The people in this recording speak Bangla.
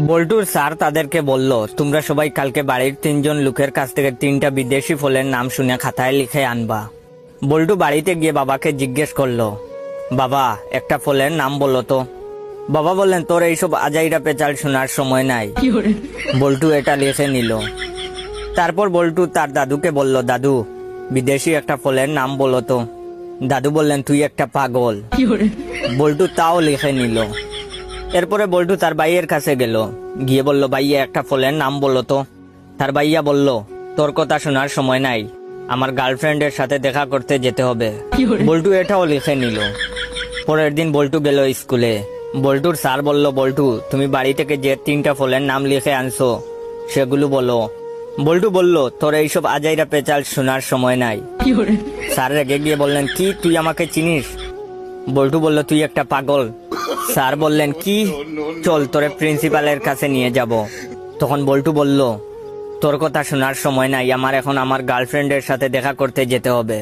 বল্টুর স্যার তাদেরকে বলল, তোমরা সবাই কালকে বাড়ির 3জন লোকের কাছ থেকে 3টা বিদেশি ফলের নাম শুনে খাতায় লিখে আনবা। বল্টু বাড়িতে গিয়ে বাবাকে জিজ্ঞেস করলো, বাবা একটা ফলের নাম বলো তো। বাবা বললেন, তোর এইসব আজাইরা পেঁচাল শোনার সময় নাই। বল্টু এটা লিখে নিল। তারপর বল্টু তার দাদুকে বলল, দাদু বিদেশি একটা ফলের নাম বলো তো। দাদু বললেন, তুই একটা পাগল। বল্টু তাও লিখে নিল। এরপরে বল্টু তার ভাইয়ের কাছে গেল, গিয়ে বলল, ভাইয়া একটা ফলের নাম বলো তো। তার ভাইয়া বলল, তোর কথা শোনার সময় নাই, আমার গার্লফ্রেন্ডের সাথে দেখা করতে যেতে হবে। বল্টু এটাও লিখে নিল। পরের দিন বল্টু গেল স্কুলে। বল্টুর স্যার বলল, বল্টু তুমি বাড়ি থেকে যে 3টা ফলের নাম লিখে আনছো সেগুলো বলো। বল্টু বলল, তোর এইসব আজাইরা পেঁচাল শোনার সময় নাই। স্যার রেগে গিয়ে বললেন, কি তুই আমাকে চিনিস? বল্টু বলল, তুই একটা পাগল। স্যার বললেন, কি? চল তোরে প্রিন্সিপালের কাছে নিয়ে যাব। তখন বল্টু বলল, তোর কথা শোনার সময় নাই, আমার এখন আমার গার্লফ্রেন্ডের সাথে দেখা করতে যেতে হবে।